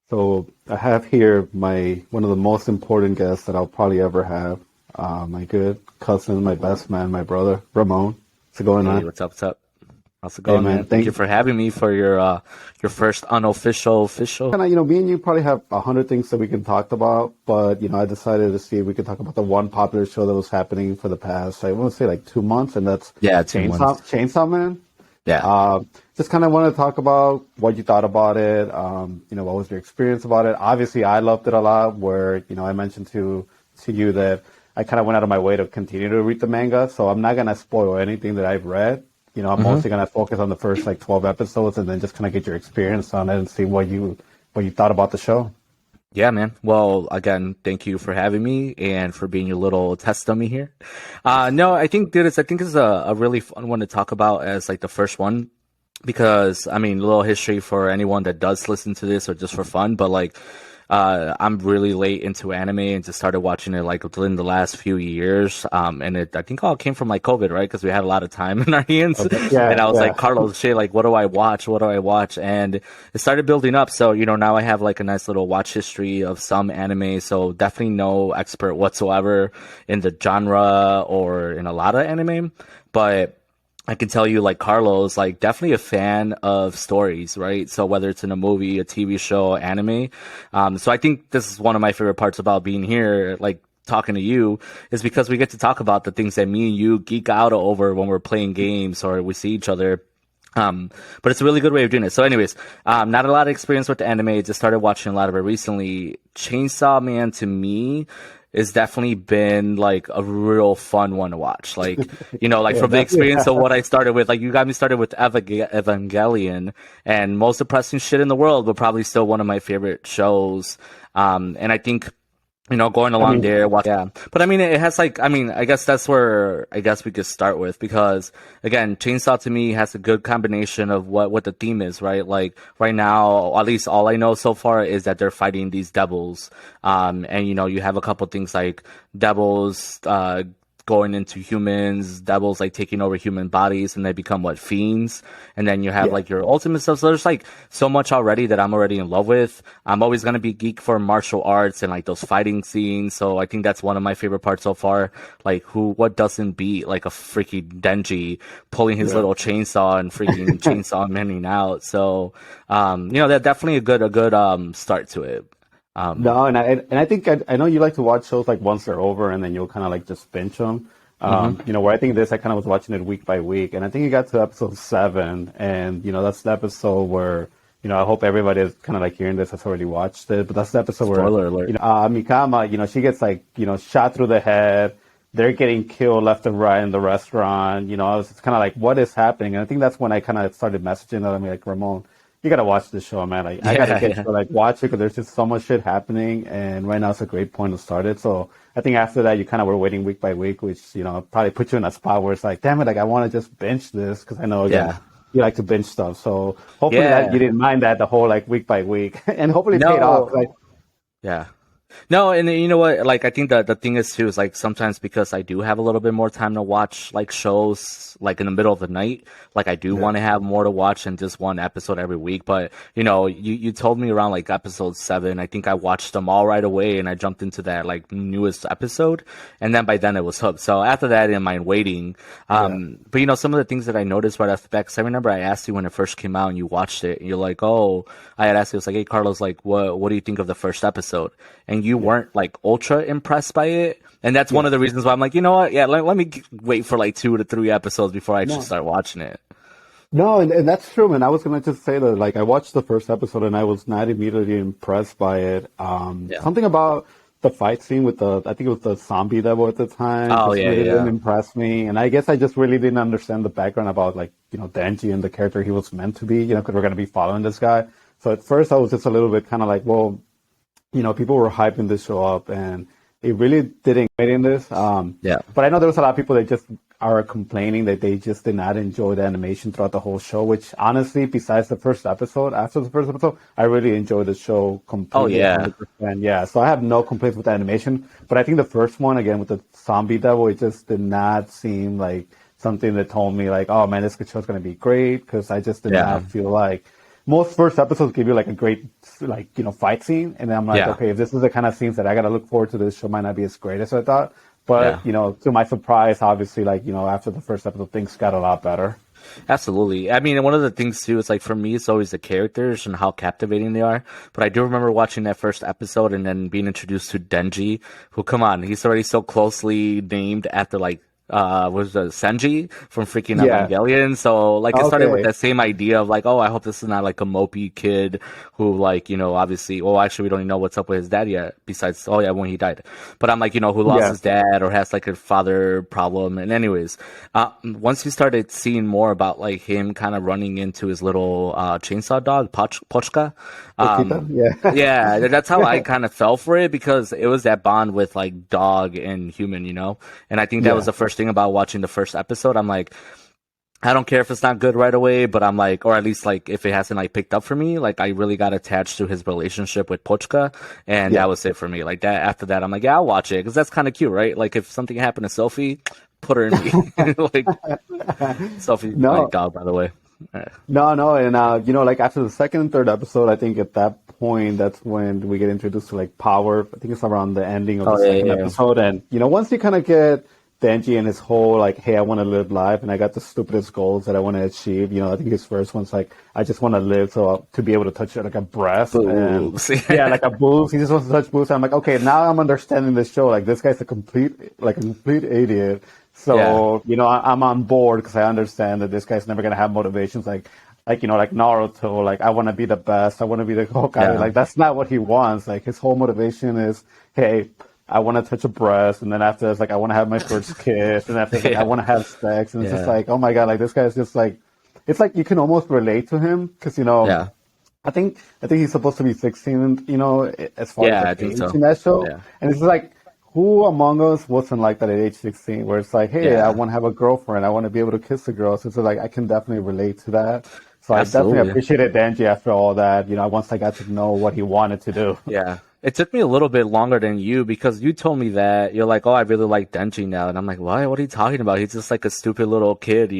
So I have here my one of the most important guests that I'll probably ever have. My good cousin, my best man, my brother, Ramon. What's going Hey, on? what's up? What's up? How's it Hey going, man, man? Thank you thank. for having me for your first unofficial official. Kind of, me and you probably have 100 things that we can talk about, but I decided to see if we could talk about the one popular show that was happening for the past, I want to say like 2 months, and that's Yeah, 2 months. Chainsaw Man. Yeah. Just kind of want to talk about what you thought about it. What was your experience about it? Obviously, I loved it a lot. Where I mentioned to you that I kind of went out of my way to continue to read the manga, so I'm not gonna spoil anything that I've read. I'm hmm mostly gonna focus on the first like 12 episodes, and then just kind of get your experience on it and see what you thought about the show. Yeah, man. Well, again, thank you for having me and for being your little test dummy here. No, I think, dude, I think it's a really fun one to talk about as like the first one because I mean, a little history for anyone that does listen to this or just for fun, but like, I'm really late into anime and just started watching it like within the last few years. And it, I think all came from like COVID, right? Because we had a lot of time in our hands. Okay. And Yeah, I was yeah. like, Carlos, shit, like, what do I watch? What do I watch? And it started building up. So, now I have like a nice little watch history of some anime. So definitely no expert whatsoever in the genre or in a lot of anime. But I can tell you, like Carlos, like definitely a fan of stories, right? So whether it's in a movie, a TV show, anime, so I think this is one of my favorite parts about being here, like talking to you, is because we get to talk about the things that me and you geek out over when we're playing games or we see each other. But it's a really good way of doing it. So, anyways, not a lot of experience with the anime. Just started watching a lot of it recently. Chainsaw Man to me has definitely been like a real fun one to watch. Like, like Yeah, from the definitely. experience of what I started with, like you got me started with Evangelion and most depressing shit in the world, but probably still one of my favorite shows. And I think going I along mean, there, yeah. But I mean, it has like, I mean, I guess that's where I guess we could start with because again, Chainsaw to me has a good combination of what the theme is, right? Like right now, at least all I know so far is that they're fighting these devils. And you have a couple things like devils, going into humans, devils like taking over human bodies and they become what fiends. And then you have yeah. like your ultimate stuff. So there's like so much already that I'm already in love with. I'm always gonna be geek for martial arts and like those fighting scenes. So I think that's one of my favorite parts so far. Like what doesn't beat like a freaking Denji pulling his Yeah. little chainsaw and freaking chainsaw manning out. So that's definitely a good start to it. Um No, and I think I know you like to watch shows like once they're over, and then you'll kind of like just binge them. mhm. Where I think this, I kind of was watching it week by week, and I think you got to episode 7, and that's the episode where I hope everybody is kind of like hearing this has already watched it, but that's the episode where Spoiler alert. Mikama, she gets like shot through the head. They're getting killed left and right in the restaurant. I was kind of like, what is happening? And I think that's when I kind of started messaging them like, Ramon, you gotta watch this show, man. Like, I gotta Yeah, get yeah. you to like watch it because there's just so much shit happening, and right now it's a great point to start it. So I think after that, you kind of were waiting week by week, which probably put you in a spot where it's like, damn it, like I want to just binge this because I know again Yeah. you like to binge stuff. So hopefully that you Yeah. didn't mind that the whole like week by week, and hopefully it paid off. Like, No. Yeah. No, and you know what? Like, I think that the thing is too is like sometimes because I do have a little bit more time to watch like shows like in the middle of the night, like I do yeah, want to have more to watch than just one episode every week. But you told me around like episode 7, I think I watched them all right away and I jumped into that like newest episode, and then by then it was hooked. So after that, I didn't mind waiting. yeah, But some of the things that I noticed right off the bat, 'cause I remember I asked you when it first came out and you watched it, and you're like, oh, I had asked you, I was like, hey, Carlos, like, what do you think of the first episode? And you yeah, weren't like ultra impressed by it. And that's one yeah. of the reasons why I'm like, you know what? Yeah, let me wait for like 2 to 3 episodes before I actually No, start watching it. no, and that's true, man. I was gonna just say that, like, I watched the first episode and I was not immediately impressed by it. Yeah. Something about the fight scene with I think it was the zombie devil at the time, Oh just yeah, really didn't yeah, impress me. And I guess I just really didn't understand the background about, like, Denji and the character he was meant to be, because we're gonna be following this guy. So at first I was just a little bit kind of like, well, people were hyping this show up, and it really didn't get in this. yeah, But I know there was a lot of people that just are complaining that they just did not enjoy the animation throughout the whole show. Which honestly, besides the first episode, after the first episode, I really enjoyed the show oh completely, yeah, 100%. Yeah, so I have no complaints with the animation. But I think the first one, again with the zombie devil, it just did not seem like something that told me like, oh man, this show's gonna be great, because I just did yeah, not feel like most first episodes give you like a great like fight scene, and then I'm like, Yeah. okay, if this is the kind of scenes that I gotta look forward to, this show might not be as great as I thought. Yeah. But to my surprise, obviously, like after the first episode, things got a lot better. Absolutely. I mean, one of the things too is like for me, it's always the characters and how captivating they are. But I do remember watching that first episode and then being introduced to Denji, who, come on, he's already so closely named after like was Senji from freaking Yeah. Evangelion. So like it started with Okay. that same idea of like, oh, I hope this is not like a mopey kid who like, obviously, well, actually we don't even know what's up with his dad yet, besides, oh yeah, when he died. But I'm like, who lost Yeah. his dad or has like a father problem. And anyways, once you started seeing more about like him kind of running into his little chainsaw dog, Pochka, Pochita. Yeah. yeah, that's how I kind of fell for it because it was that bond with like dog and human, and I think that was Yeah. the first thing about watching the first episode. I'm like, I don't care if it's not good right away, but I'm like, or at least like if it hasn't like picked up for me, like I really got attached to his relationship with Pochka, and Yeah. that was it for me. Like that, after that, I'm like, yeah, I'll watch it because that's kind of cute, right? Like if something happened to Sophie, put her in me. Like Sophie, my No. dog, by the way. No, and like after the second and third episode, I think at that point, that's when we get introduced to like power. I think it's around the ending of the Oh yeah, second yeah, episode, and once you kind of get Denji and his whole like, hey, I want to live life, and I got the stupidest goals that I want to achieve. I think his first one's like, I just want to live to be able to touch like a breast, and boobs. yeah, like a boobs. He just wants to touch boobs. I'm like, okay, now I'm understanding this show. Like this guy's a complete idiot. So, I'm on board because I understand that this guy's never going to have motivations like Naruto, like I want to be the best. I want to be the Hokage. Yeah. Like that's not what he wants. Like his whole motivation is, hey, I want to touch a breast. And then after it's like, I want to have my first kiss. And after it's like, I want to have sex. And it's just Yeah. like, oh my God, like this guy's just like, it's like you can almost relate to him because, Yeah. I think he's supposed to be 16, as far Yeah, as I like think age so. in that show. Yeah. And it's like, who among us wasn't like that at age 16, where it's like, hey, Yeah. I want to have a girlfriend, I want to be able to kiss a girl. So it's like, I can definitely relate to that. So I definitely Absolutely. appreciated Denji after all that, once I got to know what he wanted to do. Yeah. It took me a little bit longer than you because you told me that you're like, oh, I really like Denji now. And I'm like, why? What are you talking about? He's just like a stupid little kid,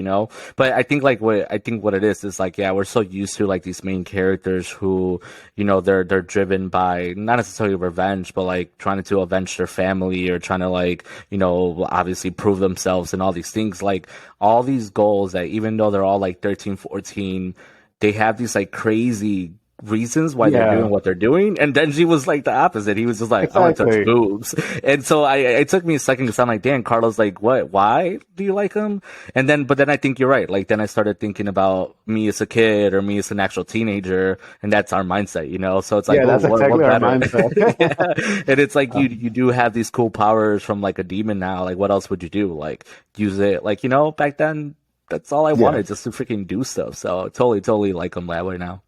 But I think what it is like, yeah, we're so used to like these main characters who, they're driven by not necessarily revenge, but like trying to avenge their family or trying to like, obviously prove themselves and all these things. Like all these goals that even though they're all like 13, 14, they have these like crazy reasons why they're doing Yeah, what they're doing. And Denji was like the opposite. He was just like, I want to touch exactly. boobs. And so it took me a second because I'm like, damn, Carlos, like, what? Why do you like him? But then I think you're right. Like, then I started thinking about me as a kid or me as an actual teenager, and that's our mindset, So it's like, Yeah, oh, that's what exactly our better? mindset. Yeah. And it's like you do have these cool powers from like a demon now. Like, what else would you do? Like, use it? Like, back then, that's all I Yeah. wanted, just to freaking do stuff. So totally like him that way now.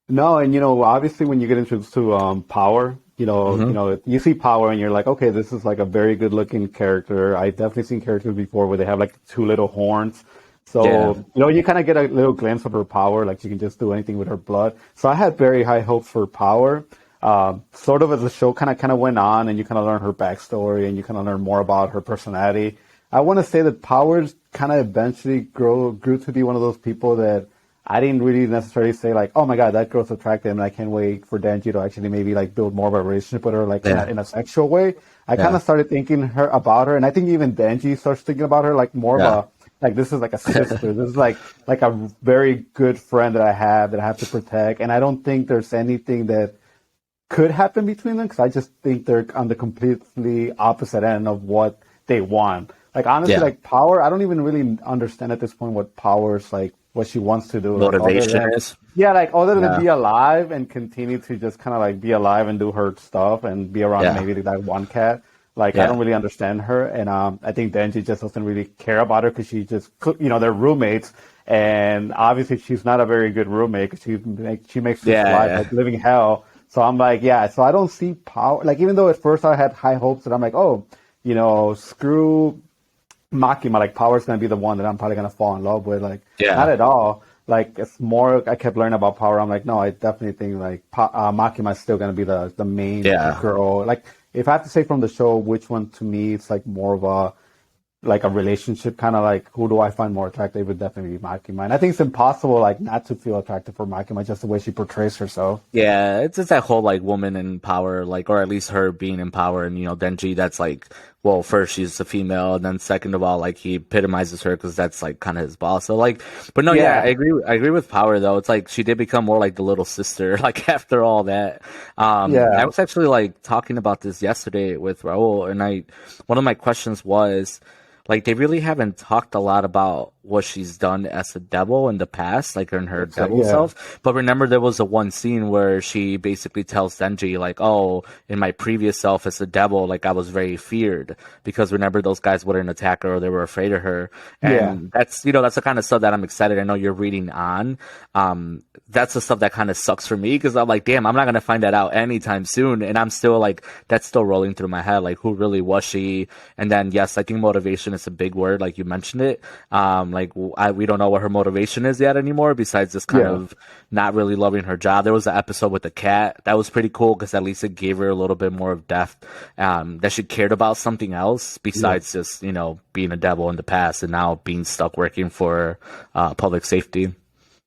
No, and obviously when you get introduced to power, Hmm. you see power and you're like, okay, this is like a very good looking character. I've definitely seen characters before where they have like two little horns. Yeah. So, you kind of get a little glimpse of her power, like she can just do anything with her blood. So I had very high hopes for power. Sort of as the show kind of went on and you kind of learn her backstory and you kind of learn more about her personality. I want to say that Powers kind of eventually grew to be one of those people that I didn't really necessarily say like, oh my God, that girl's attractive and I can't wait for Denji to actually maybe like build more of a relationship with her like Yeah. in a sexual way. I kind Yeah. of started thinking about her, and I think even Denji starts thinking about her like more of Yeah. a like this is like a sister. This is like a very good friend that I have to protect, and I don't think there's anything that could happen between them because I just think they're on the completely opposite end of what they want. Like honestly, Yeah. like Power, I don't even really understand at this point what Power's like what she wants to do. Like other Motivation than is. yeah, like other than Yeah. be alive and continue to just kind of like be alive and do her stuff and be around Yeah. maybe that one cat. Like I Yeah. don't really understand her, and I think Denji just doesn't really care about her because she just they're roommates, and obviously she's not a very good roommate 'cause she makes this Yeah. life Yeah. like living hell. So I'm like, yeah. So I don't see Power like even though at first I had high hopes that I'm like, oh, screw Makima, like Power's gonna be the one that I'm probably gonna fall in love with. Like, not Yeah. at all. Like, it's more. I kept learning about Power. I'm like, no, I definitely think like Makima is still gonna be the main Yeah. girl. Like, if I have to say from the show, which one to me, it's like more of a like a relationship, kind of like who do I find more attractive, it would definitely be Makima. And I think it's impossible like not to feel attracted for Makima, just the way she portrays herself. Yeah, it's just that whole like woman in power, like, or at least her being in power. And, Denji, that's like, well, first she's a female, and then second of all, like, he epitomizes her because that's like kind of his boss. So like, but no, yeah, Yeah, I agree with power though. It's like she did become more like the little sister, like after all that. I yeah, was actually like talking about this yesterday with Raul, and one of my questions was, like, they really haven't talked a lot about what she's done as a devil in the past, like in her it's like, devil yeah, self. But remember, there was a one scene where she basically tells Denji, like, "Oh, in my previous self as a devil, like I was very feared because remember those guys wouldn't attack her or they were afraid of her." yeah, And that's the kind of stuff that I'm excited. I know you're reading on. That's the stuff that kind of sucks for me because I'm like, damn, I'm not gonna find that out anytime soon, and I'm still like, that's still rolling through my head, like, who really was she? And then yes, I think motivation is a big word, like you mentioned it. We don't know what her motivation is yet anymore, besides just kind yeah, of not really loving her job. There was an episode with the cat that was pretty cool because at least it gave her a little bit more of depth, that she cared about something else yeah. besides just being a devil in the past and now being stuck working for public safety.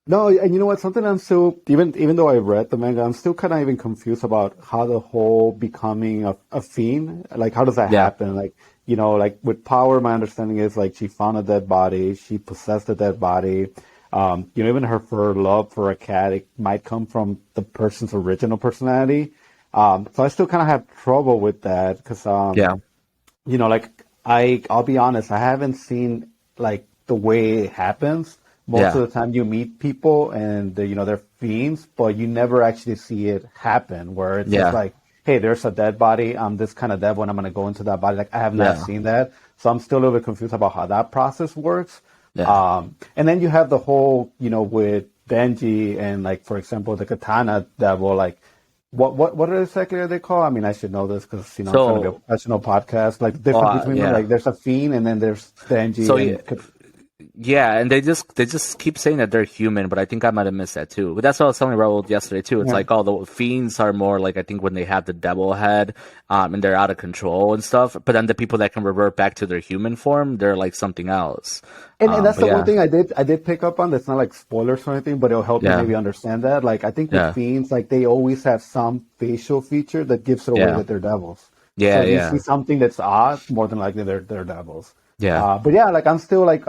No, and you know what? Something I'm still even though I read the manga, I'm still kind of even confused about how the whole becoming a fiend, like how does that Yeah, happen? Like like with power, my understanding is like she found a dead body, she possessed a dead body. Even her love for a cat, it might come from the person's original personality. So I still kind of have trouble with that because yeah, like I'll be honest, I haven't seen like the way it happens. Most of yeah, the time you meet people and they're fiends, but you never actually see it happen where it's just yeah, like, hey, there's a dead body. I'm this kind of devil and I'm gonna go into that body. Like I have not yeah, seen that. So I'm still a little bit confused about how that process works. yeah. And then you have the whole, with Denji and like for example the katana devil, like what exactly are they called? I mean, I should know this because I'm trying to be a So, professional podcast. Like the difference between them, yeah. like there's a fiend and then there's So Denji yeah, and yeah, and they just keep saying that they're human, but I think I might have missed that too. But that's what I was telling Raul yesterday too. It's yeah. like, oh, the fiends are more like, I think when they have the devil head, and they're out of control and stuff. But then the people that can revert back to their human form, they're like something else. And that's But the one yeah, thing I did pick up on. That's not like spoilers or anything, but it'll help you yeah, maybe understand that. Like I think with yeah, fiends, like they always have some facial feature that gives it away yeah, that they're devils. So yeah, if you see yeah, something that's odd, more than likely they're devils. yeah, But yeah, like I'm still like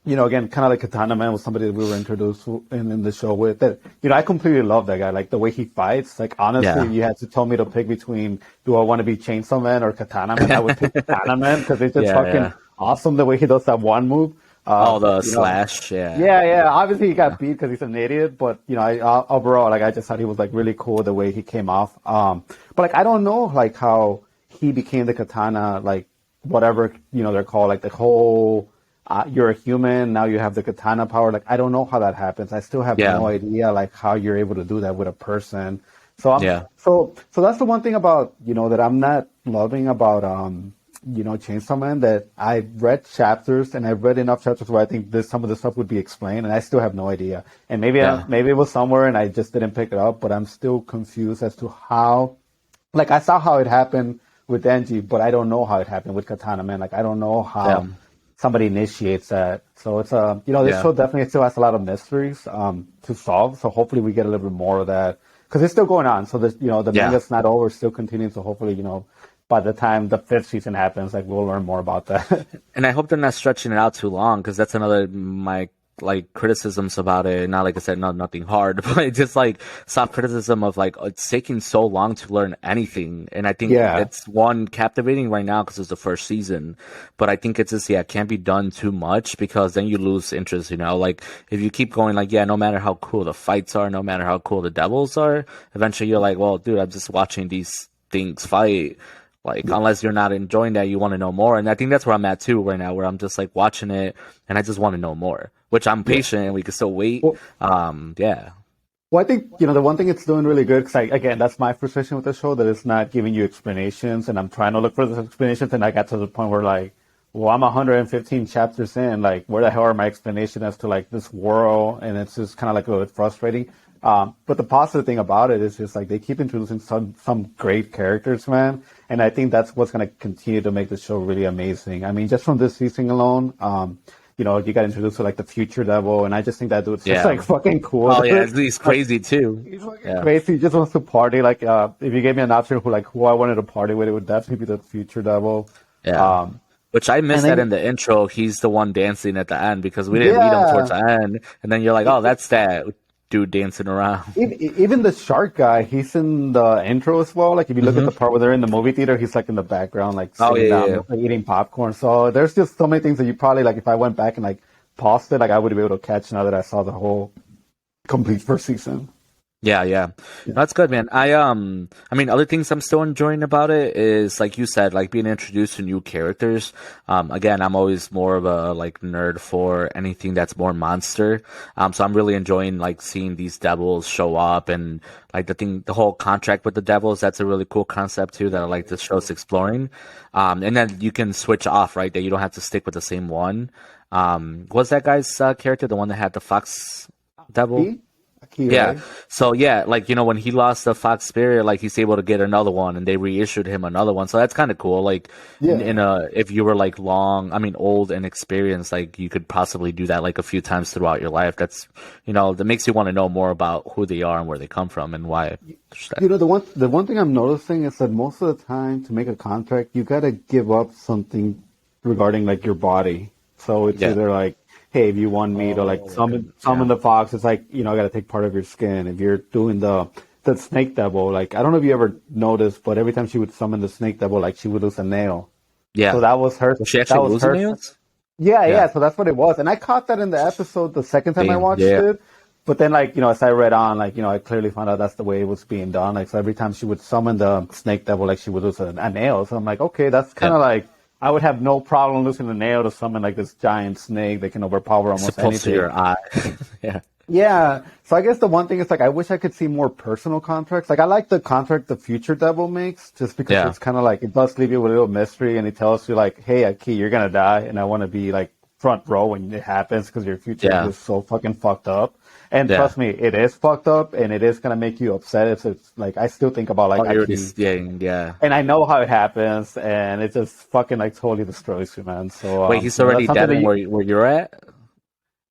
again, kind of like Katana Man was somebody that we were introduced to in the show with. That I completely love that guy. Like the way he fights. Like honestly, yeah, if you had to tell me to pick between do I want to be Chainsaw Man or Katana Man, I would pick Katana Man because it's just yeah, fucking yeah. awesome the way he does that one move. Oh, the You know, slash, yeah, yeah, yeah. Obviously, he yeah, got beat because he's an idiot, but overall, like I just thought he was like really cool the way he came off. But like I don't know like how he became the katana, like whatever they're called, like the whole you're a human now you have the katana power. Like I don't know how that happens. I still have yeah, no idea like how you're able to do that with a person. So I'm yeah, so that's the one thing about that I'm not loving about Chainsaw Man, that I've read chapters and I've read enough chapters where I think this some of the stuff would be explained, and I still have no idea. And yeah, maybe it was somewhere and I just didn't pick it up, but I'm still confused as to how. Like I saw how it happened with Denji, but I don't know how it happened with Katana Man. Like I don't know yeah, how somebody initiates that. So it's this yeah, show definitely still has a lot of mysteries to solve. So hopefully we get a little bit more of that because it's still going on. So this the yeah. manga's not over, still continuing. So hopefully by the time the fifth season happens, like we'll learn more about that. And I hope they're not stretching it out too long because that's another my like criticisms about it. Not like I said, nothing hard, but just like soft criticism of like it's taking so long to learn anything. And I think Yeah. it's one captivating right now because it's the first season, but I think it's just it can't be done too much because then you lose interest. Like if you keep going, like no matter how cool the fights are, no matter how cool the devils are, eventually you're like, well, dude, I'm just watching these things fight. Like, unless you're not enjoying that, you want to know more. And I think that's where I'm at too right now, where I'm just like watching it and I just want to know more, which I'm Yeah. patient and we can still wait. Well, Yeah. well, I think, the one thing it's doing really good, because again, that's my frustration with the show, that it's not giving you explanations, and I'm trying to look for those explanations, and I got to the point where, like, well, I'm 115 chapters in. Like, where the hell are my explanation as to like this world? And it's just kind of like a little bit frustrating. But the positive thing about it is just like they keep introducing some great characters, man. And I think that's what's going to continue to make the show really amazing. I mean, just from this season alone, you got introduced to like the Future Devil, and I just think that dude's just like fucking cool. Oh yeah, he's crazy too. He's fucking crazy. He just wants to party. Like, if you gave me an option who I wanted to party with, it would definitely be the Future Devil. Yeah. Which I missed that in the intro. He's the one dancing at the end because we didn't meet him towards the end, and then you're like, oh, that's that dude dancing around. Even the shark guy, he's in the intro as well. Like if you look at the part where they're in the movie theater, he's like in the background, like sitting down, like, eating popcorn. So there's just so many things that you probably like. If I went back and like paused it, like I would be able to catch now that I saw the whole complete first season. Yeah. That's good, man. I mean, other things I'm still enjoying about it is, like you said, like being introduced to new characters. Again, I'm always more of a like nerd for anything that's more monster. So I'm really enjoying like seeing these devils show up and like the whole contract with the devils. That's a really cool concept too that I like the show's exploring. And then you can switch off, right? That you don't have to stick with the same one. What's that guy's character? The one that had the fox devil? Aki, yeah. right? So yeah, like when he lost the fox spirit, like he's able to get another one, and they reissued him another one. So that's kind of cool. Like if you were like old and experienced, like you could possibly do that like a few times throughout your life. That's that makes you want to know more about who they are and where they come from and why. The one thing I'm noticing is that most of the time to make a contract, you gotta give up something regarding like your body. So it's either like, hey, if you want me to like summon the fox, it's like, I got to take part of your skin. If you're doing the snake devil, like, I don't know if you ever noticed, but every time she would summon the snake devil, like she would lose a nail. Yeah. So that was her. Was she actually losing nails? Yeah. So that's what it was. And I caught that in the episode the second time I watched it. But then like, as I read on, like, I clearly found out that's the way it was being done. Like, so every time she would summon the snake devil, like she would lose a nail. So I'm like, okay, that's kind of like, I would have no problem losing a nail to summon like this giant snake that can overpower almost anything. To your eye. Yeah. So I guess the one thing is like I wish I could see more personal contracts. Like I like the contract the Future Devil makes just because it's kind of like it does leave you with a little mystery and it tells you like, hey, Aki, you're gonna die, and I want to be like front row when it happens because your future is so fucking fucked up. And trust me, it is fucked up, and it is gonna make you upset. It's like I still think about like and I know how it happens, and it just fucking like totally destroys you, man. So wait, he's already dead where you're at?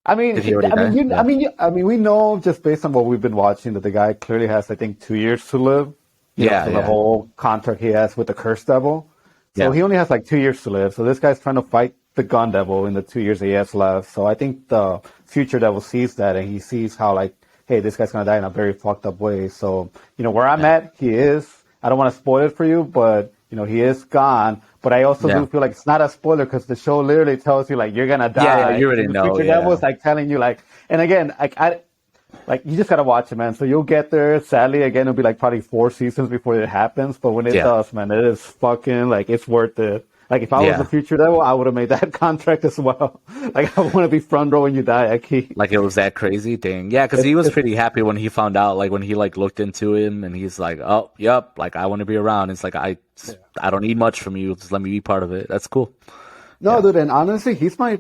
I mean, we know just based on what we've been watching that the guy clearly has, I think, 2 years to live. The whole contract he has with the Cursed Devil. So he only has like 2 years to live. So this guy's trying to fight the Gun Devil in the 2 years he has left. So I think the Future Devil sees that, and he sees how like, hey, this guy's gonna die in a very fucked up way. So where I'm at, he is. I don't want to spoil it for you, but he is gone. But I also do feel like it's not a spoiler because the show literally tells you like you're gonna die. Yeah, you already know. Future Devil is like telling you like, and again, like you just gotta watch it, man. So you'll get there. Sadly, again, it'll be like probably 4 seasons before it happens. But when it does, man, it is fucking like it's worth it. Like if I was the Future Devil, I would have made that contract as well. Like I want to be front row when you die, Aki. Like it was that crazy thing. Yeah, because he was pretty happy when he found out. Like when he like looked into him and he's like, "Oh, yep, like I want to be around." It's like I don't need much from you. Just let me be part of it. That's cool. No, dude, and honestly, he's my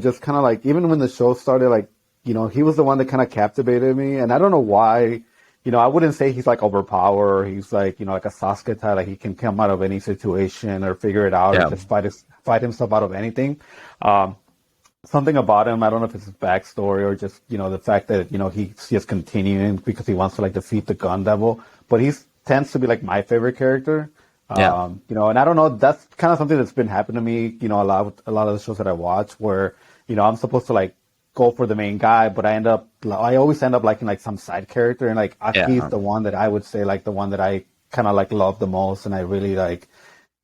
just kind of like even when the show started, like he was the one that kind of captivated me, and I don't know why. I wouldn't say he's like overpowered or he's like, like a Sasuke type, like he can come out of any situation or figure it out or just fight himself out of anything. Something about him, I don't know if it's his backstory or just, the fact that, he's just continuing because he wants to like defeat the Gun Devil, but he tends to be like my favorite character. And I don't know, that's kind of something that's been happening to me, a lot of the shows that I watch where, I'm supposed to like go for the main guy, but I always end up liking like some side character, and like Aki is the one that I would say like the one that I kind of like love the most, and I really like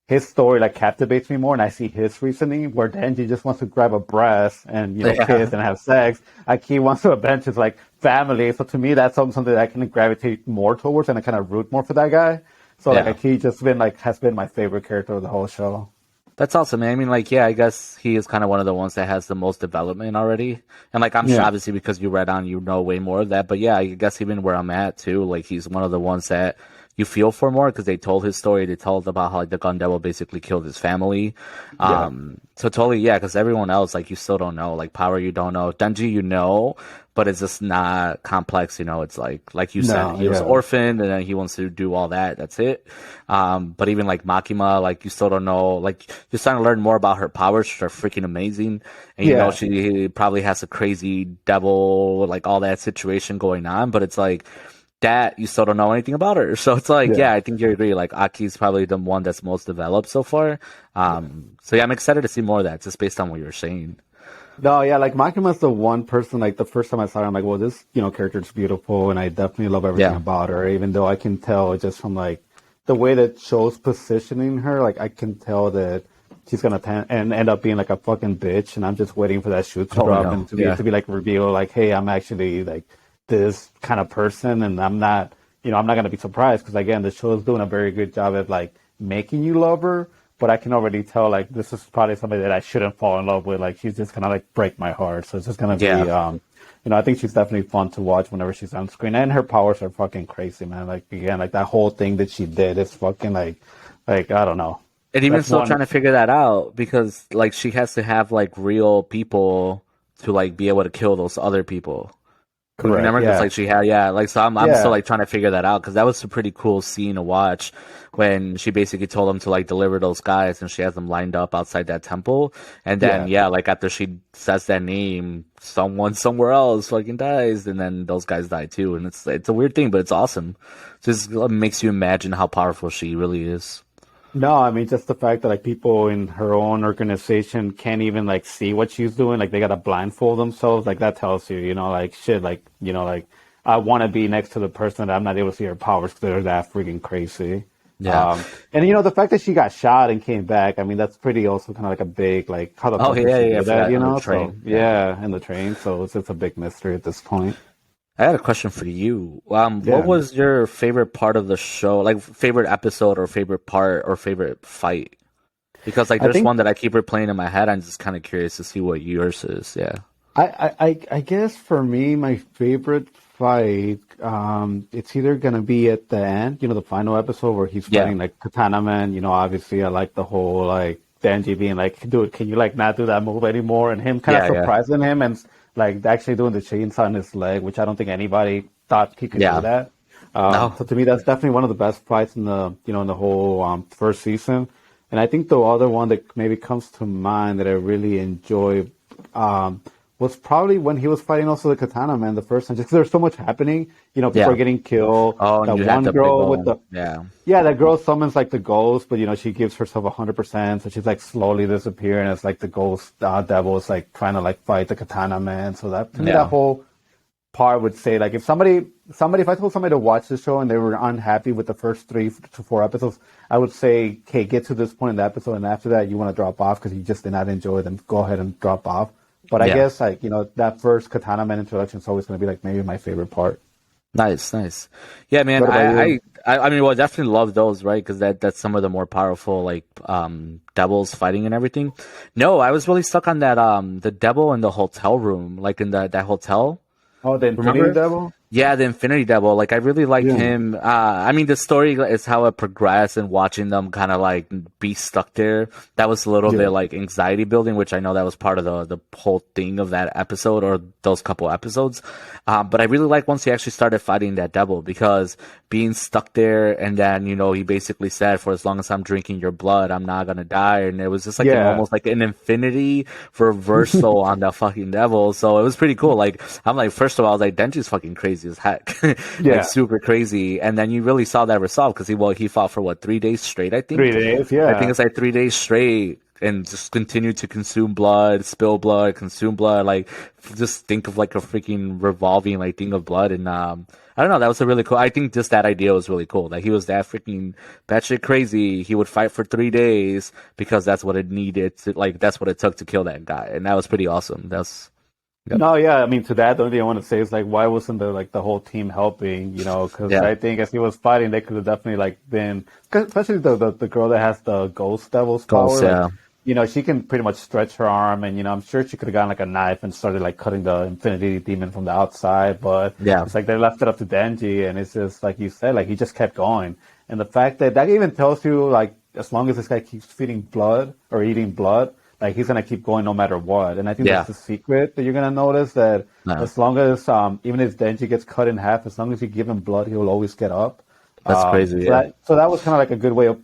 his story like captivates me more, and I see his reasoning where Denji just wants to grab a breast and kiss and have sex. Aki wants to avenge his like family, so to me that's something that I can gravitate more towards, and I kind of root more for that guy. So like Aki just has been my favorite character of the whole show. That's awesome, man. I mean, like, I guess he is kind of one of the ones that has the most development already. And, like, I'm sure, obviously, because you read on, you know way more of that. But, I guess even where I'm at, too, like, he's one of the ones that you feel for more because they told his story. They told about how like the gun devil basically killed his family. Yeah. So totally, yeah, because everyone else, like, you still don't know. Like, Power, you don't know. Denji, you know, but it's just not complex, you know. It's like you said, No, he was yeah. orphaned and then he wants to do all that. That's it. But even like Makima, like, you still don't know. Like, you're starting to learn more about her powers, which are freaking amazing. And you know, Yeah. she probably has a crazy devil, like, all that situation going on, but it's like, that you still don't know anything about her. So it's like, Yeah. yeah, I think you agree. Like, Aki's probably the one that's most developed so far. So yeah, I'm excited to see more of that just based on what you're saying. No, yeah, like Makima's the one person, like the first time I saw her, I'm like, well, this, character is beautiful and I definitely love everything Yeah. about her, even though I can tell just from like the way that show's positioning her, like I can tell that she's gonna and end up being like a fucking bitch, and I'm just waiting for that shoe to Oh drop no. and to be Yeah. to be like revealed, like, hey, I'm actually like this kind of person, and I'm not gonna be surprised because again, the show is doing a very good job at like making you love her, but I can already tell like this is probably somebody that I shouldn't fall in love with. Like she's just gonna like break my heart. So it's just gonna be, Yeah. I think she's definitely fun to watch whenever she's on screen. And her powers are fucking crazy, man. Like again, like that whole thing that she did is fucking like I don't know. And even That's still one. trying to figure that out because like she has to have like real people to like be able to kill those other people. Correct. Remember, because Yeah. like she had, yeah, like so I'm still Yeah. like trying to figure that out because that was a pretty cool scene to watch when she basically told them to like deliver those guys and she has them lined up outside that temple and then Yeah. yeah, like after she says that name, someone somewhere else fucking dies and then those guys die too and it's a weird thing but it's awesome. Just makes you imagine how powerful she really is. No, I mean just the fact that like people in her own organization can't even like see what she's doing, like they gotta blindfold themselves, like that tells you, like shit, like like I want to be next to the person that I'm not able to see her powers because they're that freaking crazy. Yeah. And the fact that she got shot and came back, I mean that's pretty also kind of like a big like how the Oh fuck yeah, did she yeah, I do that, forgot on the So train. Yeah. yeah, in the train, so it's a big mystery at this point. I had a question for you. What Yeah, was your favorite part of the show? Like favorite episode or favorite part or favorite fight? Because like I there's think one that I keep replaying in my head. I'm just kind of curious to see what yours is. Yeah. I guess for me, my favorite fight, it's either gonna be at the end, the final episode where he's Yeah. fighting like Katana Man. Obviously I like the whole like Denji being like, dude, can you like not do that move anymore? And him kind of Yeah. Yeah. surprising him and like actually doing the chainsaw on his leg, which I don't think anybody thought he could do Yeah. that. No. So to me, that's definitely one of the best fights in the whole first season. And I think the other one that maybe comes to mind that I really enjoy um, was probably when he was fighting also the Katana Man the first time, just 'cause there's so much happening. People are Yeah. getting killed. Oh, and That you had one the big girl with old. the Yeah. yeah, that girl summons like the ghost, but she gives herself 100%, so she's like slowly disappearing. It's like the ghost devil is like trying to like fight the Katana Man. So that to me, that Yeah. whole part would say like if if I told somebody to watch the show and they were unhappy with the first 3 to 4 episodes, I would say, okay, get to this point in the episode, and after that you want to drop off because you just did not enjoy it, then go ahead and drop off. But I Yeah. guess like that first Katana Man introduction is always going to be like maybe my favorite part. Nice. Nice. Yeah, man. What about you? I mean, well, I definitely love those, right? Because that's some of the more powerful like devils fighting and everything. No, I was really stuck on that the devil in the hotel room, like in that hotel. Oh, the Infinity Remember? Devil. Yeah, the Infinity Devil. Like, I really liked Yeah. him. I mean, the story is how it progressed and watching them kind of like be stuck there. That was a little bit Yeah. like anxiety building, which I know that was part of the whole thing of that episode or those couple episodes. But I really like once he actually started fighting that devil because being stuck there and then, he basically said, for as long as I'm drinking your blood, I'm not gonna die. And it was just like an Yeah. almost like an infinity reversal on that fucking devil. So it was pretty cool. Like, I'm like, first of all, I was like, Denji's fucking crazy as heck. Like Yeah. super crazy. And then you really saw that resolve because he fought for what, 3 days straight, I think? 3 days. I think Yeah. it's like 3 days straight and just continue to consume blood, spill blood, consume blood. Like, just think of like a freaking revolving like thing of blood. And I don't know, that was a really cool. I think just that idea was really cool. Like he was that freaking batshit crazy. He would fight for 3 days because that's what it needed to, like that's what it took to kill that guy. And that was pretty awesome. That's yep. No, yeah. I mean, to that, the only thing I want to say is like, why wasn't the whole team helping? Because Yeah. I think as he was fighting, they could have definitely like been, 'cause especially the girl that has the ghost devil's power. Ghost, Like, yeah. she can pretty much stretch her arm, and I'm sure she could have gotten like a knife and started like cutting the Infinity Demon from the outside, but Yeah, it's like they left it up to Denji, and it's just like you said, like he just kept going, and the fact that even tells you like as long as this guy keeps feeding blood or eating blood, like he's gonna keep going no matter what, and I think yeah, that's the secret that you're gonna notice that no, as long as even if Denji gets cut in half, as long as you give him blood, he will always get up. that's crazy. So Yeah, that was kind of like a good way of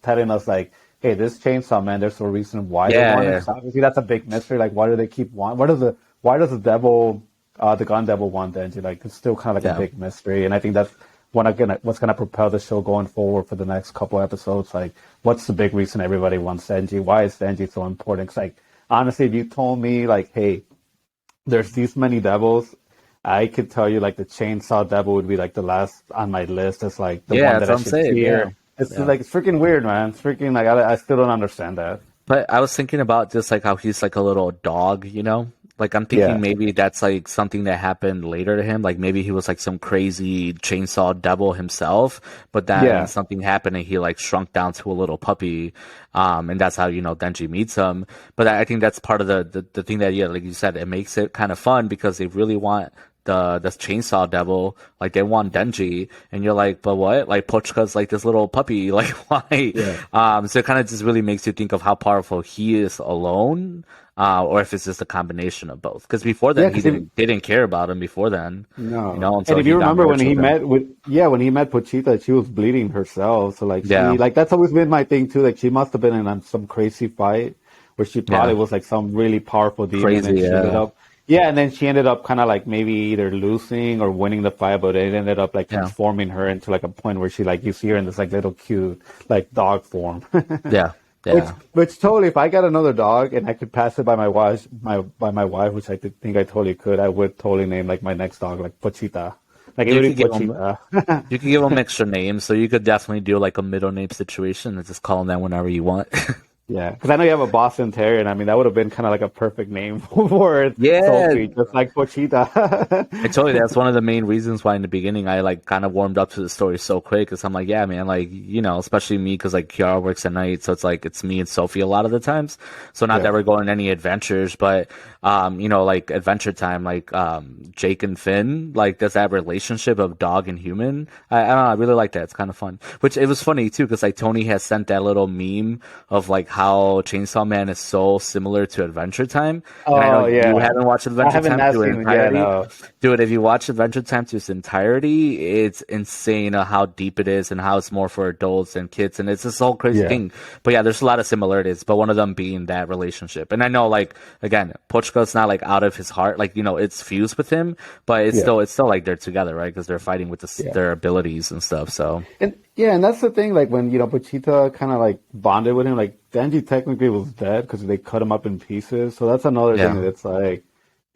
telling us like, hey, this Chainsaw Man, there's a reason why they yeah, want it. yeah. 'Cause obviously, that's a big mystery. Like, why do they keep want? Why does the devil, the gun devil, want Denji? Like, it's still kind of like a Yeah. big mystery. And I think that's what's gonna propel the show going forward for the next couple episodes. Like, what's the big reason everybody wants Denji? Why is Denji so important? 'Cause, like, honestly, if you told me like, hey, there's these many devils, I could tell you like the Chainsaw Devil would be like the last on my list. It's like the Yeah, one that's that I what I'm should saying. Yeah. fear. It's Yeah. like it's freaking weird, man. It's freaking like I still don't understand that. But I was thinking about just like how he's like a little dog, you know? Like I'm thinking Yeah, maybe that's like something that happened later to him. Like maybe he was like some crazy chainsaw devil himself, but then yeah, something happened and he like shrunk down to a little puppy. And that's how, Denji meets him. But I think that's part of the thing that, yeah, like you said, it makes it kind of fun because they really want the chainsaw devil, like they want Denji, and you're like, but what? Like Pochita's like this little puppy, like why? yeah, So it kind of just really makes you think of how powerful he is alone, or if it's just a combination of both. Because before yeah. then, Because they didn't care about him before then, no, and until if he you got remember merged with them. when he met Pochita, she was bleeding herself. So like Yeah, that's always been my thing too. Like she must have been in some crazy fight where she yeah, probably was like some really powerful demon, crazy, and she ended yeah, up. Yeah, and then she ended up kind of like maybe either losing or winning the fight, but it ended up like yeah, transforming her into like a point where she like you see her in this like little cute like dog form. yeah, Which, yeah. which totally, if I got another dog and I could pass it by my wife, which think I totally could, I would totally name like my next dog like Pochita, like it You would could be give him. Pochita. You could give him extra names, so you could definitely do like a middle name situation and just call him that whenever you want. Yeah, because I know you have a Boston Terrier, and I mean that would have been kind of like a perfect name for it, Yeah, Sophie, just like Pochita. I told you that's one of the main reasons why in the beginning I like kind of warmed up to the story so quick. Cause I'm like, yeah, man, like, especially me, cause like Kiara works at night. So it's like, it's me and Sophie a lot of the times. So not that Yeah, we're going on any adventures, but, like adventure time, like, Jake and Finn, like there's that relationship of dog and human. I don't know. I really like that. It's kind of fun, which it was funny too. Cause like Tony has sent that little meme of like how Chainsaw Man is so similar to Adventure Time. And I know oh you yeah, haven't watched I Adventure haven't Time not to its seen it. Yeah, entirety. no, Dude, if you watch Adventure Time to its entirety, it's insane how deep it is and how it's more for adults and kids. And it's this whole crazy yeah, thing. But yeah, there's a lot of similarities, but one of them being that relationship. And I know, like, again, Pochiko's not like out of his heart. Like, it's fused with him, but yeah, it's still like they're together, right? Because they're fighting with yeah. their abilities and stuff. So, And yeah, and that's the thing. Like when Pochita kind of like bonded with him, like Denji technically was dead because they cut him up in pieces. So that's another thing yeah, that it's like,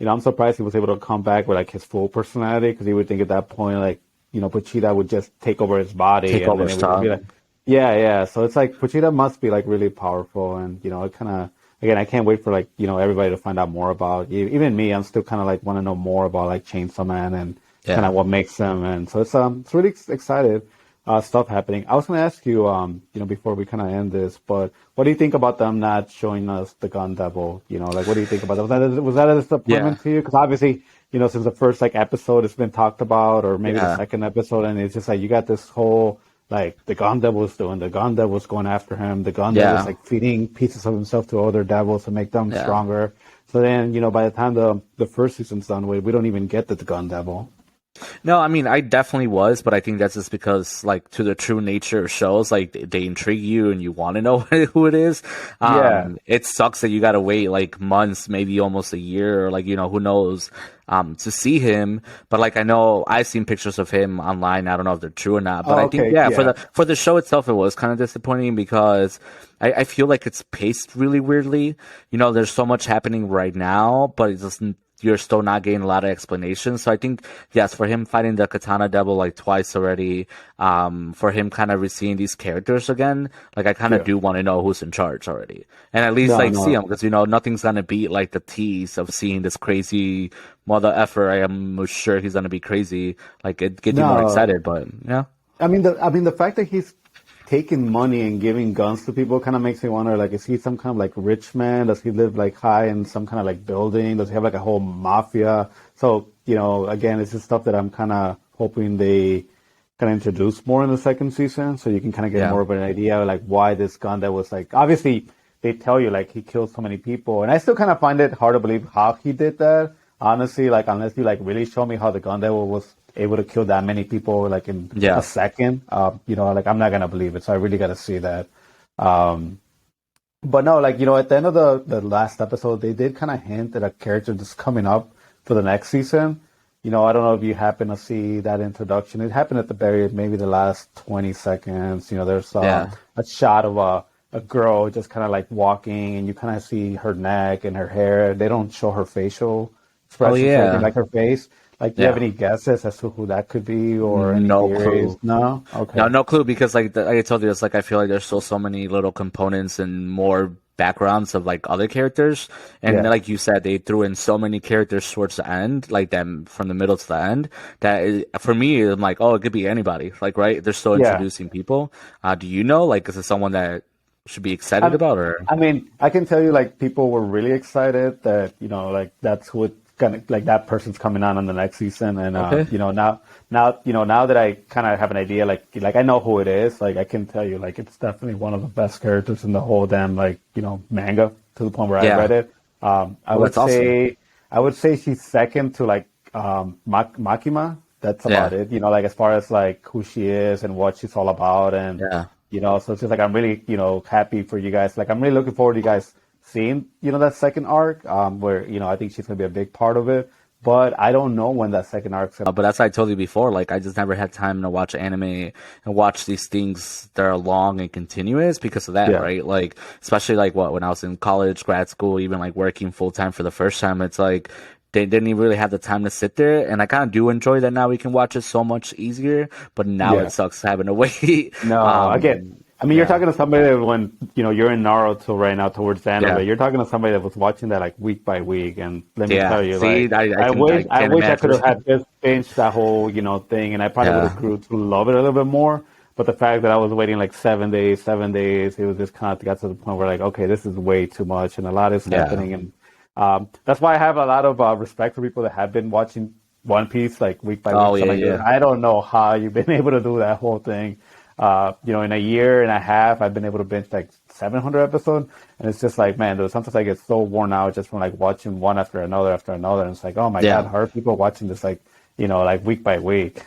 I'm surprised he was able to come back with like his full personality because he would think at that point like Pochita would just take over his body take and then over it would just be stuff. like, yeah, yeah. So it's like Pochita must be like really powerful, and it kind of again I can't wait for like everybody to find out more about. Even me, I'm still kind of like want to know more about like Chainsaw Man and kind Yeah. of what makes him, and so it's really excited stuff happening. I was going to ask you, before we kind of end this, but what do you think about them not showing us the Gun Devil? Like, what do you think about that? Was that a Yeah. disappointment to you? Because obviously, since the first like episode it's been talked about, or maybe the Yeah. second episode, and it's just like you got this whole like the Gun Devil's doing, the Gun Devil's going after him, the Gun Devil's Yeah. like feeding pieces of himself to other devils to make them Yeah. stronger. So then, by the time the first season's done with, we don't even get the Gun Devil. No, I mean, I definitely was, but I think that's just because, like, to the true nature of shows, like, they intrigue you and you want to know who it is. Yeah. It sucks that you gotta wait, like, months, maybe almost a year, or, like, who knows, to see him. But, like, I know I've seen pictures of him online. I don't know if they're true or not, but Oh, I think, okay. yeah, Yeah. for the show itself, it was kind of disappointing because I feel like it's paced really weirdly. There's so much happening right now, but it doesn't, you're still not getting a lot of explanations. So I think, yes, for him fighting the Katana Devil like twice already, for him kind of seeing these characters again, like I kind of Yeah. do want to know who's in charge already, and at least No, like see no. him because nothing's gonna beat like the tease of seeing this crazy mother effer. I am sure he's gonna be crazy. Like it gets you more No. excited, but yeah, I mean the fact that he's taking money and giving guns to people kind of makes me wonder, like, is he some kind of like rich man? Does he live like high in some kind of like building? Does he have like a whole mafia? So, again, it's just stuff that I'm kind of hoping they kind of introduce more in the second season, so you can kind of get Yeah. more of an idea of like why this gun that was like, obviously they tell you like he killed so many people, and I still kind of find it hard to believe how he did that. Honestly, like unless you like really show me how the gun devil was able to kill that many people like in Yeah. a second, like I'm not gonna believe it. So I really got to see that. Um, but no, like at the end of the last episode, they did kind of hint at a character just coming up for the next season. I don't know if you happen to see that introduction. It happened at the very maybe the last 20 seconds. There's Yeah. a shot of a girl just kind of like walking, and you kind of see her neck and her hair. They don't show her facial Oh expressions or anything yeah. like her face. Like, do you have Yeah. any guesses as to who that could be or any No theories? clue. No? No, Okay. no clue because like I told you, it's like I feel like there's still so many little components and more backgrounds of like other characters, and Yeah. like you said, they threw in so many characters towards the end, like them from the middle to the end. For me, I'm like, oh, it could be anybody. Like, right? They're still Yeah. introducing people. Do you know? Like, is it someone that should be excited I, about, or I mean, I can tell you, like, people were really excited that, like, that's who it's gonna, like, that person's coming on the next season. And, okay? now that I kind of have an idea, like, I know who it is, like, I can tell you, like, it's definitely one of the best characters in the whole damn, like, manga to the point where I Yeah. read it. I Oh, would that's awesome. say she's second to, like, Makima. That's Yeah. about it, like, as far as, like, who she is and what she's all about. And, Yeah. so it's just like I'm really, happy for you guys. Like I'm really looking forward to you guys seeing, that second arc, where, I think she's gonna be a big part of it. But I don't know when that second arc's gonna. But that's what I told you before. Like, I just never had time to watch anime and watch these things that are long and continuous because of that, Yeah, right? Like, especially like when I was in college, grad school, even like working full time for the first time, it's like they didn't even really have the time to sit there. And I kind of do enjoy that now we can watch it so much easier. But now yeah. it sucks having to wait. No, again, I mean, you're Yeah, talking to somebody that when, you're in Naruto right now towards the end of yeah, it. You're talking to somebody that was watching that like week by week. And let me yeah. tell you, See, like, I I wish, I can't wish I could imagine. have had just finished that whole, thing, and I probably would have Yeah, grew to love it a little bit more. But the fact that I was waiting like 7 days, it was just kind of got to the point where like, okay, this is way too much, and a lot is yeah. happening. And that's why I have a lot of respect for people that have been watching One Piece like week by week. Oh, So I'm yeah, like, dude, yeah. I don't know how you've been able to do that whole thing. In a year and a half, I've been able to binge like 700 episodes, and it's just like, man, dude, sometimes I get so worn out just from like watching one after another, and it's like, oh my God, Yeah. how are people watching this like, like week by week?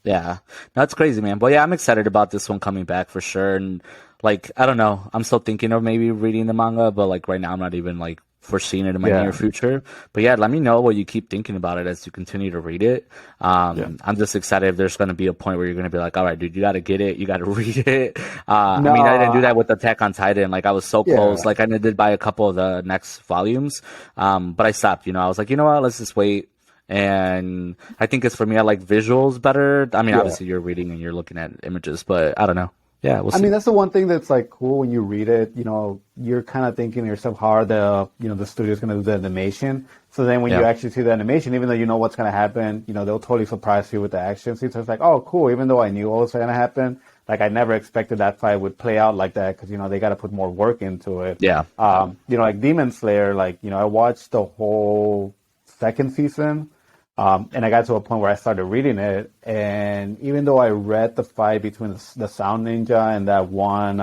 Yeah, that's crazy, man. But yeah, I'm excited about this one coming back for sure. And like, I don't know, I'm still thinking of maybe reading the manga, but like right now, I'm not even like foreseeing it in my near Yeah, future. But yeah, let me know what you keep thinking about it as you continue to read it. yeah. I'm just excited if there's going to be a point where you're going to be like, all right, dude, you got to get it, you got to read it. I No, mean, I didn't do that with Attack on Titan. Like, I was so close. yeah, Like, I did buy a couple of the next volumes, but I stopped. I was like, you know what? Let's just wait. And I think it's for me. I like visuals better. I mean, yeah. obviously you're reading and you're looking at images, but I don't know. Yeah, we'll I mean, see. that's the one thing that's like cool when you read it. You're kind of thinking to yourself, how are the studio's going to do the animation? So then when you Yeah, actually see the animation, even though you know what's going to happen, they'll totally surprise you with the action scenes. So it's like, oh, cool. Even though I knew what was going to happen, like I never expected that fight would play out like that because, they got to put more work into it. yeah, Like Demon Slayer, like, I watched the whole second season. And I got to a point where I started reading it, and even though I read the fight between the Sound Ninja and that one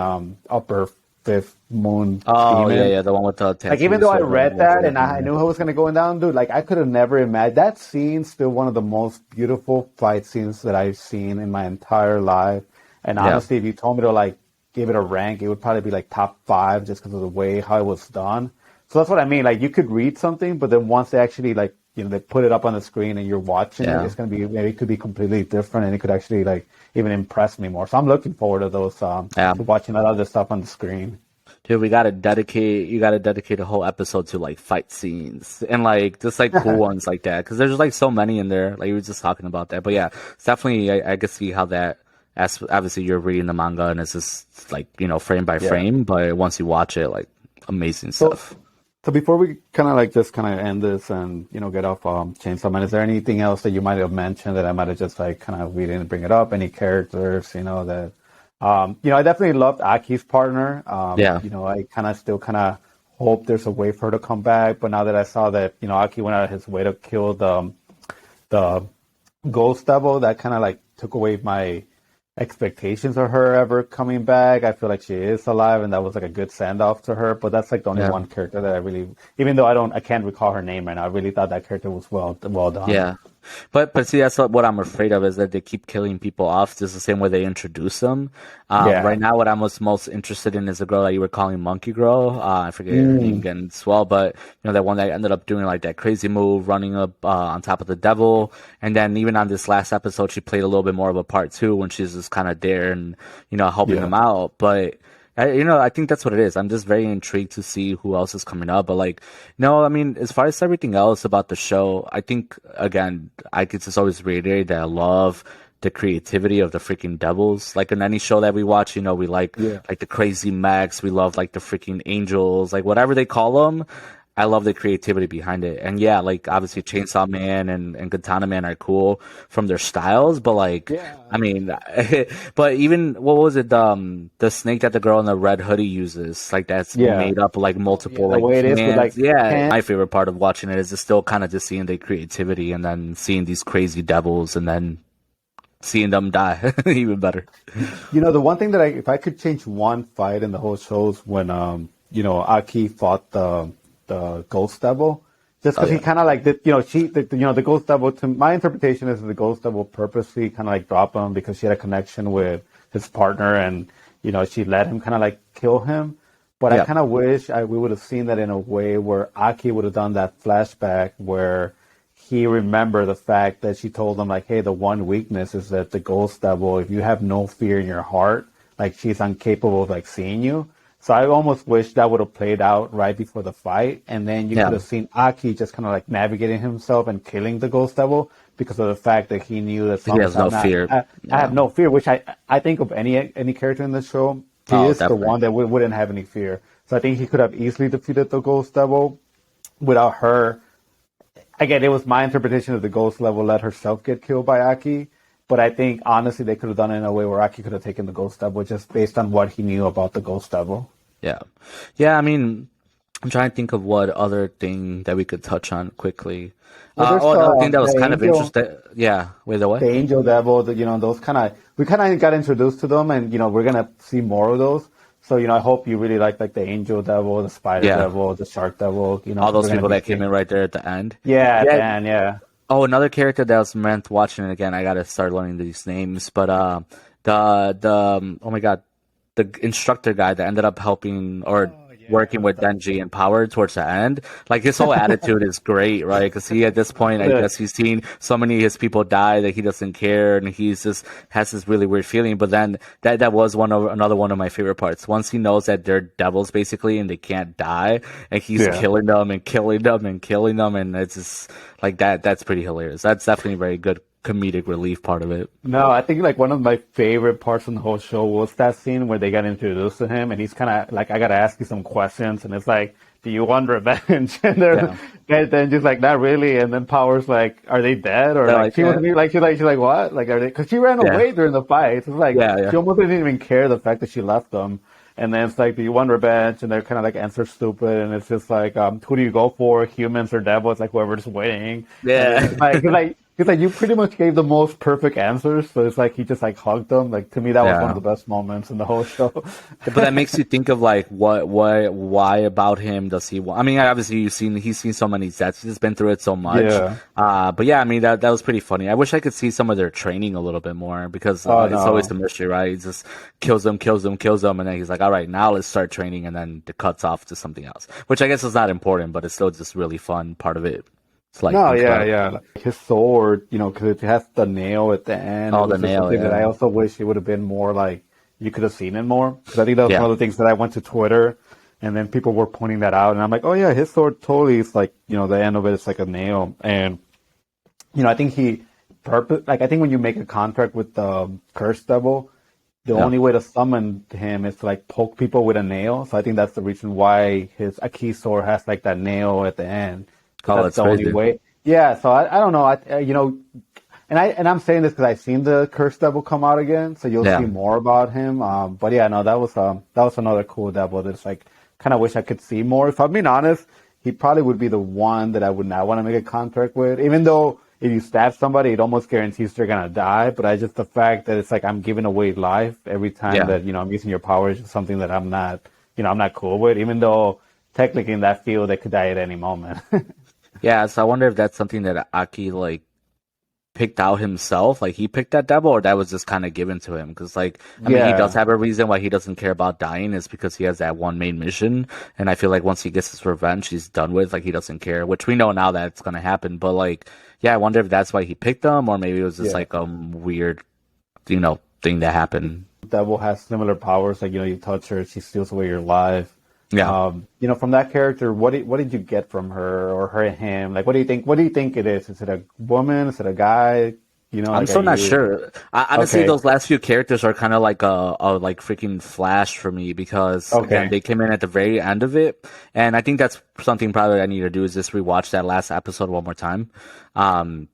upper fifth moon oh yeah, demon, yeah. The one with the like even tattoos though I or read that whatever. and I knew how it was gonna go down, dude, like I could have never imagined that scene. Still one of the most beautiful fight scenes that I've seen in my entire life. And Yeah, honestly, if you told me to like give it a rank, it would probably be like top five just because of the way how it was done. So that's what I mean. Like you could read something, but then once they actually like they put it up on the screen and you're watching it, yeah, it's gonna be maybe it could be completely different and it could actually like even impress me more. So I'm looking forward to those yeah. to watching that other stuff on the screen. Dude, you gotta dedicate a whole episode to like fight scenes and like just like cool ones like that because there's like so many in there. Like you were just talking about that, but yeah, it's definitely I could see how that. As obviously you're reading the manga and it's just like frame by Yeah. frame, but once you watch it, like amazing So stuff. so before we kind of like just kind of end this and get off Chainsaw Man, is there anything else that you might have mentioned that I might have just like kind of we didn't bring it up? Any characters that I definitely loved Aki's partner. Yeah. I kind of still kind of hope there's a way for her to come back. But now that I saw that, Aki went out of his way to kill the ghost devil, that kind of like took away my expectations of her ever coming back. I feel like she is alive, and that was like a good send off to her. But that's like the only Yeah. one character that I really, even though I can't recall her name right now, I really thought that character was well done. Yeah. But see, that's what I'm afraid of is that they keep killing people off just the same way they introduce them. Yeah. Right now, what I'm most interested in is the girl that you were calling Monkey Girl. I forget her name Mm, again as well, but that one that ended up doing like that crazy move, running up on top of the devil, and then even on this last episode, she played a little bit more of a part too when she's just kind of there and helping yeah. them out. But I think that's what it is. I'm just very intrigued to see who else is coming up. But like, no, I mean, as far as everything else about the show, I think again, I could just always reiterate that I love the creativity of the freaking devils. Like in any show that we watch, we Yeah. like the crazy mechs, we love like the freaking angels, like whatever they call them. I love the creativity behind it. And yeah, like obviously Chainsaw Man and Katana Man are cool from their styles, but like, I Yeah. mean, but even what was it? The snake that the girl in the red hoodie uses, like that's Yeah. made up like Oh, yeah. multiple The like way it is with hands. like Yeah, hands. my favorite part of watching it is just still kind of just seeing the creativity and then seeing these crazy devils and then seeing them die even better. The one thing that if I could change one fight in the whole show is when, Aki fought the Ghost Devil. Just Oh because he yeah, kind of like did, the Ghost Devil, to my interpretation is that the Ghost Devil purposely kind of like dropped him because she had a connection with his partner and, she let him kind of like kill him. But I yeah, kind of wish we would have seen that in a way where Aki would have done that flashback where he remembered the fact that she told him like, hey, the one weakness is that the Ghost Devil, if you have no fear in your heart, like she's incapable of like seeing you. So I almost wish that would have played out right before the fight, and then you could yeah. have seen Aki just kind of like navigating himself and killing the Ghost Devil because of the fact that he knew that He has no sometime fear. I Yeah. have no fear, which I think of any character in the show, he Oh, is the definitely. one that wouldn't have any fear. So I think he could have easily defeated the Ghost Devil without her. Again, it was my interpretation of the Ghost Devil let herself get killed by Aki. But I think honestly they could have done it in a way where Aki could have taken the Ghost Devil just based on what he knew about the Ghost Devil. Yeah. Yeah, I mean, I'm trying to think of what other thing that we could touch on quickly. Well, there's Another thing that the was kind of angel, interesting. Yeah. Wait, the what? the angel devil. Those we kind of got introduced to them, and we're gonna see more of those. So I hope you really like the angel devil, the spider Yeah. devil, the shark devil. All Because those we're gonna people be that came seeing. in right there at the end. Yeah, Yeah. Dan. Yeah. Oh, another character that was meant watching it again. I gotta start learning these names. But the oh my god, the instructor guy that ended up helping or Oh working yeah. with Denji and Power towards the end, like his whole attitude is great, right? Because he at this point, I guess he's seen so many of his people die that he doesn't care, and he's just has this really weird feeling. But then that was another one of my favorite parts. Once he knows that they're devils basically and they can't die, and he's Yeah. killing them and killing them and killing them, and it's just like that. That's pretty hilarious. That's definitely a very good comedic relief part of it. No, I think like one of my favorite parts in the whole show was that scene where they got introduced to him, and he's kind of like, "I gotta ask you some questions," and it's like, "Do you want revenge?" Yeah, And then just like, "Not really," and then Power's like, "Are they dead?" Or they're like like, she wasn't even like she's like, "What?" Like, are they? Because she ran yeah, away during the fight. So it's like yeah, yeah, she almost didn't even care the fact that she left them. And then it's like, "Do you want revenge?" And they're kind of like answer stupid, and it's just like, "Who do you go for? Humans or devils?" Like whoever's winning. And then yeah. he's like, you pretty much gave the most perfect answers. So it's like he just like hugged them. Like to me, that was one of Yeah. the best moments in the whole show. But that makes you think of like why about him does he want? I mean, obviously he's seen so many sets, he's been through it so much. Yeah. But yeah, I mean that was pretty funny. I wish I could see some of their training a little bit more because Oh it's always no. the mystery, right? He just kills them, kills them, kills them, and then he's like, all right, now let's start training, and then it cuts off to something else, which I guess is not important, but it's still just really fun part of it. It's like No, yeah, incredible. yeah. Like, his sword, because it has the nail at the end. It Oh, the was just nail, something that I yeah, also wish it would have been more like you could have seen it more. Because I think that was yeah, one of the things that I went to Twitter and then people were pointing that out. And I'm like, oh yeah, his sword totally is like, the end of it is like a nail. And, I think I think when you make a contract with the Curse Devil, the yeah. only way to summon him is to like poke people with a nail. So I think that's the reason why his Aki sword has like that nail at the end. Because Oh, that's that's the only crazy. way. Yeah, so I don't know. I'm saying this because I've seen the Cursed Devil come out again, so you'll Yeah. see more about him. But yeah, no, that was another cool devil that's like kind of wish I could see more. If I'm being honest, he probably would be the one that I would not want to make a contract with, even though if you stab somebody, it almost guarantees they're gonna die. But I just the fact that it's like I'm giving away life every time Yeah. that I'm using your power is just something that I'm not cool with, even though technically in that field they could die at any moment. Yeah, so I wonder if that's something that Aki like picked out himself, like he picked that devil, or that was just kind of given to him. Because like, I mean, he does Yeah, have a reason why he doesn't care about dying, is because he has that one main mission, and I feel like once he gets his revenge, he's done with. Like he doesn't care, which we know now that it's gonna happen. But like, yeah, I wonder if that's why he picked them, or maybe it was just yeah. like a weird, thing that happened. Devil has similar powers. Like you touch her, she steals away your life. Yeah. From that character, what did you get from her or her and him? Like, what do you think? What do you think it is? Is it a woman? Is it a guy? I'm Like, still are not you sure. Honestly, okay? those last few characters are kind of like a like freaking Flash for me, because again, Okay, they came in at the very end of it, and I think that's something probably I need to do, is just rewatch that last episode one more time,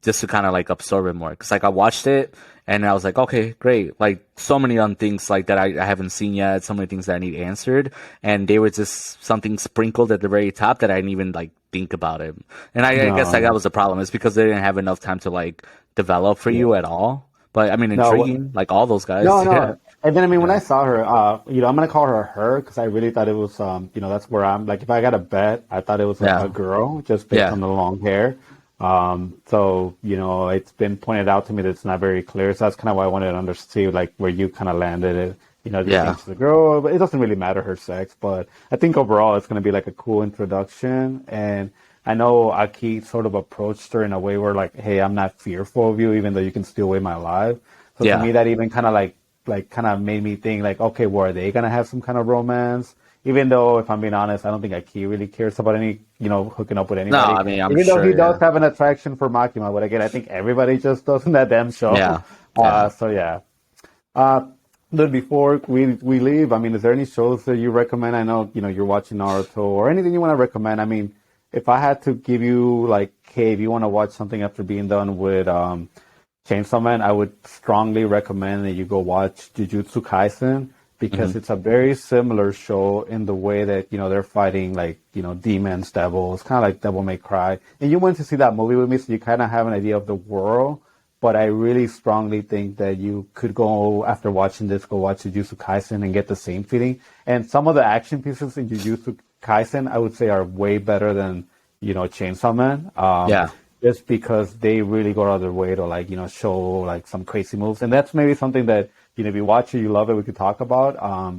just to kind of like absorb it more. Because like I watched it and I was like, okay, great. Like so many things like that I haven't seen yet, so many things that I need answered, and they were just something sprinkled at the very top that I didn't even like think about it. And I guess like that no, was the problem. It's because they didn't have enough time to like develop for yeah, you at all. But I mean, no, intriguing, like all those guys. no, Yeah, no. And then I mean, when yeah, I saw her, I'm gonna call her because I really thought it was, that's where I'm like, if I got a bet, I thought it was a yeah, girl just based yeah, on the long hair. So it's been pointed out to me that it's not very clear. So that's kind of why I wanted to understand like where you kind of landed it. Do you yeah, think she's a girl? But it doesn't really matter her sex. But I think overall it's going to be like a cool introduction. And I know Aki sort of approached her in a way where like, hey, I'm not fearful of you, even though you can steal away my life. So to yeah. me, that even kind of like kind of made me think like, okay, well, are they going to have some kind of romance? Even though, if I'm being honest, I don't think Aki really cares about any, hooking up with No, anybody. I mean, I'm Even though he sure. does Yeah, have an attraction for Makima, but again, I think everybody just does in that damn show. yeah, yeah. So yeah. Uh, then before we leave, I mean, is there any shows that you recommend? I know, you're watching Naruto or anything you want to recommend. I mean, if I had to give you like, hey, if you want to watch something after being done with Chainsaw Man, I would strongly recommend that you go watch Jujutsu Kaisen because Hmm. it's a very similar show in the way that, they're fighting like, demons, devils, kind of like Devil May Cry. And you went to see that movie with me, so you kind of have an idea of the world. But I really strongly think that you could go, after watching this, go watch Jujutsu Kaisen and get the same feeling. And some of the action pieces in Jujutsu Kaisen, I would say, are way better than, Chainsaw Man. Yeah. Just because they really go out of their way to like, show like some crazy moves. And that's maybe something that, if you watch it, you love it, we could talk about.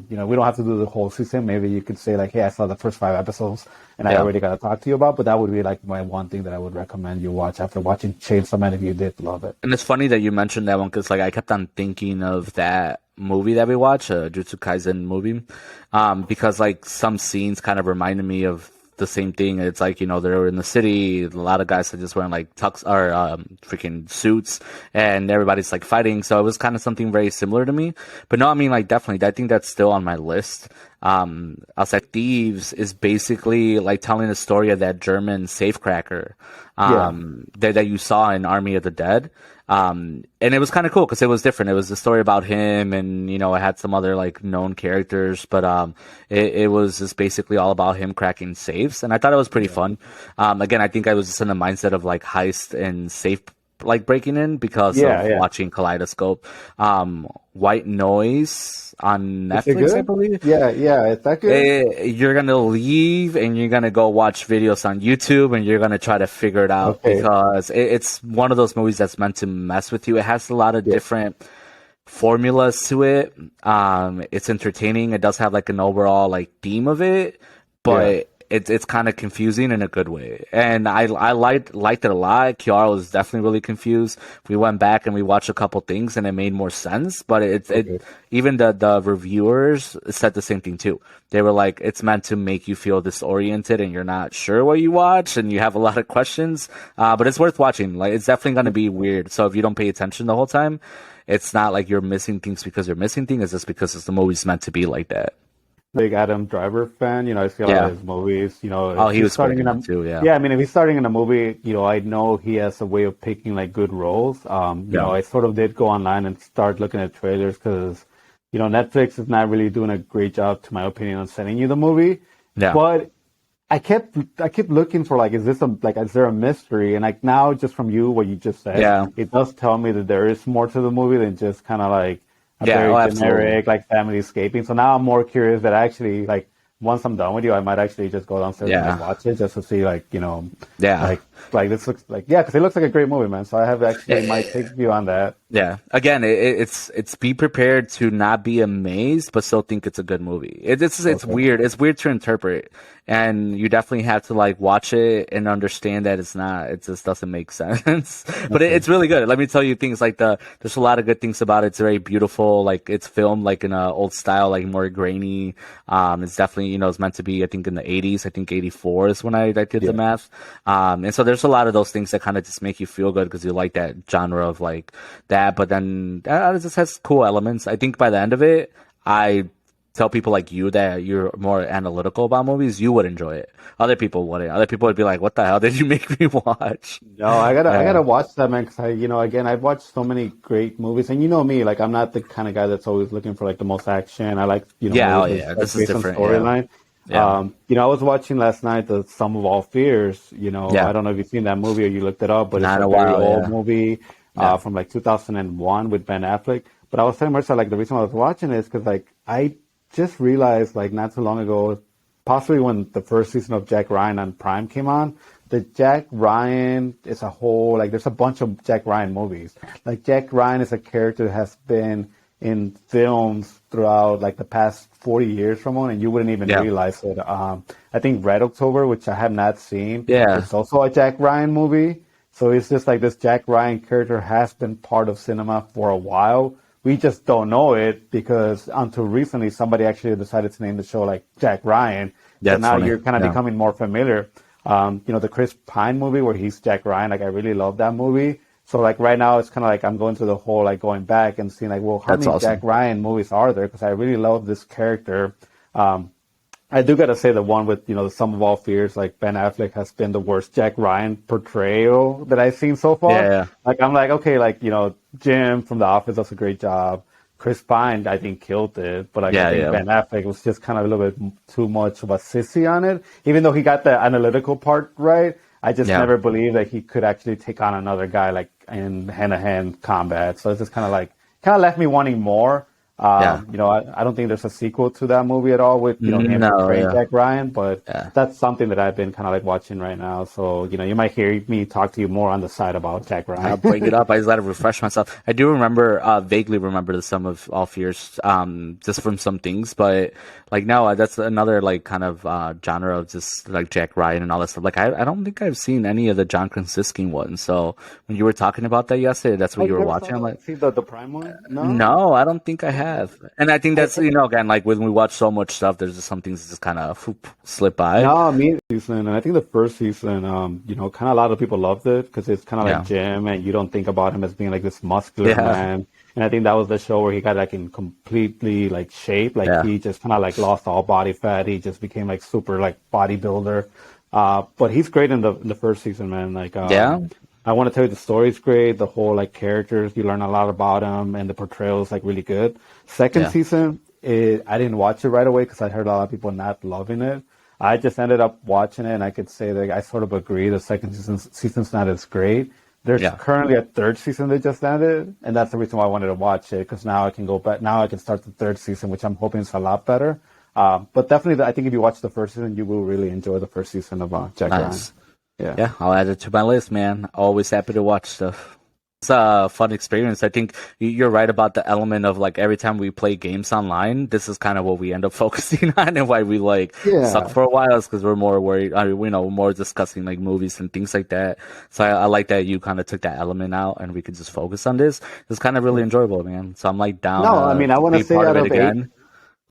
We don't have to do the whole season. Maybe you could say like, hey, I saw the first 5 episodes and I Yeah. already got to talk to you about, but that would be like my one thing that I would recommend you watch after watching Chainsaw Man if you did love it. And it's funny that you mentioned that one, because like I kept on thinking of that movie that we watched, Jujutsu Kaisen movie, because like some scenes kind of reminded me of the same thing. It's like, they're in the city, a lot of guys are just wearing like tux or freaking suits, and everybody's like fighting. So it was kind of something very similar to me. But no, I mean, like definitely, I think that's still on my list. Outside Thieves is basically like telling the story of that German safecracker, Yeah. that you saw in Army of the Dead. And it was kind of cool because it was different. It was a story about him, and it had some other like known characters, but it was just basically all about him cracking safes, and I thought it was pretty fun. Again, I think I was just in the mindset of like heist and safe like breaking in because Yeah. of Yeah. watching Kaleidoscope. White Noise on Is it Netflix, I good? believe. Yeah. Yeah. Is that good? You're gonna leave and you're gonna go watch videos on YouTube and you're gonna try to figure it out, Okay. because it's one of those movies that's meant to mess with you. It has a lot of Yeah. different formulas to it. It's entertaining. It does have like an overall like theme of it, Yeah. but it's kind of confusing in a good way. And I liked it a lot. Kiara was definitely really confused. We went back and we watched a couple things and it made more sense. But it Okay. even the reviewers said the same thing too. They were like, it's meant to make you feel disoriented and you're not sure what you watch and you have a lot of questions. But it's worth watching. Like it's definitely gonna be weird. So if you don't pay attention the whole time, it's not like you're missing things because you're missing things. It's just because the movie's meant to be like that. big Adam Driver fan. I see a lot Yeah. of his movies. Oh, If he he's was great starting in in that a too. Yeah. yeah, I mean, if he's starting in a movie, I know he has a way of picking like good roles. Yeah. I sort of did go online and start looking at trailers because, Netflix is not really doing a great job, to my opinion, on sending you the movie. Yeah. But I kept looking for like, is there a mystery? And like now, just from what you just said, Yeah. it does tell me that there is more to the movie than just kind of like a Yeah. very Oh, absolutely. generic like family escaping. So now I'm more curious that actually like once I'm done with you, I might actually just go downstairs and like Yeah. watch it just to see like Yeah. like this looks like because it looks like a great movie, man. So I have actually might take you on that. Yeah. Again, it's be prepared to not be amazed, but still think it's a good movie. It's Okay. weird. It's weird to interpret, and you definitely have to like watch it and understand that it's not. It just doesn't make sense. But Okay. it's really good. Let me tell you things like there's a lot of good things about it. It's very beautiful. Like it's filmed like in a old style, like more grainy. It's definitely it's meant to be. I think in the 80s. I think 84 is when I did the Yeah. math. And so there's a lot of those things that kind of just make you feel good because you like that genre of like that, but then it just has cool elements. I think by the end of it, I tell people like you that you're more analytical about movies, you would enjoy it. Other people wouldn't. Other people would be like, "What the hell did you make me watch?" No, I gotta Yeah, watch that, man. Because again, I've watched so many great movies, and me, like I'm not the kind of guy that's always looking for like the most action. I like yeah, oh movies yeah. that's like This is based on different. Yeah, storyline. yeah, I was watching last night the Sum of All Fears. I yeah. don't know if you've seen that movie or you looked it up, but it's Not in a a very while. old Yeah, movie yeah, from like 2001 with Ben Affleck. But I was telling Marissa like the reason why I was watching it is because like I just realized like not too long ago, possibly when the first season of Jack Ryan on Prime came on, that Jack Ryan is a whole like there's a bunch of Jack Ryan movies. Like Jack Ryan is a character that has been in films throughout like the past 40 years, Ramon, and you wouldn't even yeah, realize it. I think Red October, which I have not seen, yeah. it's also a Jack Ryan movie. So it's just like this Jack Ryan character has been part of cinema for a while. We just don't know it because until recently somebody actually decided to name the show like Jack Ryan. So That's now funny. you're kind of Yeah, becoming more familiar. The Chris Pine movie where he's Jack Ryan, like I really love that movie. So like right now it's kind of like I'm going through the whole like going back and seeing like, well, how that's many Jack awesome. Ryan movies are there? Because I really love this character. Um, I do gotta say the one with the Sum of All Fears, like Ben Affleck has been the worst Jack Ryan portrayal that I've seen so Yeah, far. yeah, Like I'm like, okay, like Jim from The Office does a great job. Chris Pine, I think, killed it, but like I yeah, think yeah, Ben Affleck was just kind of a little bit too much of a sissy on it. Even though he got the analytical part right, I just yeah. never believed that he could actually take on another guy like in hand-to-hand combat. So it's just kind of left me wanting more. Yeah. I don't think there's a sequel to that movie at all with, him No, portraying yeah, Jack Ryan, but yeah. that's something that I've been kind of like watching right now. So, you might hear me talk to you more on the side about Jack I'll Ryan. bring it up. I just gotta refresh myself. I do remember, vaguely remember the Sum of All Fears, just from some things, but like no, that's another like kind of genre of just like Jack Ryan and all that stuff. Like I don't think I've seen any of the John Krasinski ones. So when you were talking about that yesterday, that's Oh, what you you were never watching. I'm like, see the Prime one? No? no, I don't think I have. And I think I, that's again like when we watch so much stuff, there's just some things that just kind of slip by. No, me season, and I think the first season, kind of a lot of people loved it because it's kind of like Yeah, Jim, and you don't think about him as being like this muscular yeah, man. And I think that was the show where he got like in completely like shape, like yeah, he just kind of like lost all body fat. He just became like super like bodybuilder. But he's great in the first season, man. Like, yeah, I want to tell you the story's great. The whole like characters, you learn a lot about them, and the portrayal is like really good. Second yeah, season, I didn't watch it right away because I heard a lot of people not loving it. I just ended up watching it, and I could say that I sort of agree. The second season's not as great. There's yeah. currently a third season that just ended, and that's the reason why I wanted to watch it because now I can go back. Now I can start the third season, which I'm hoping is a lot better. But definitely, I think if you watch the first season, you will really enjoy the first season of Jack Ryan. Nice. Yeah. Yeah, I'll add it to my list, man. Always happy to watch stuff. It's a fun experience. I think you're right about the element of like every time we play games online, this is kind of what we end up focusing on and why we like suck Yeah. for a while is because we're more worried. I mean, more discussing like movies and things like that. So I like that you kind of took that element out and we could just focus on this. It's kind of really enjoyable, man. So I'm like down No, I mean, I to want to be say part of out it of eight, again.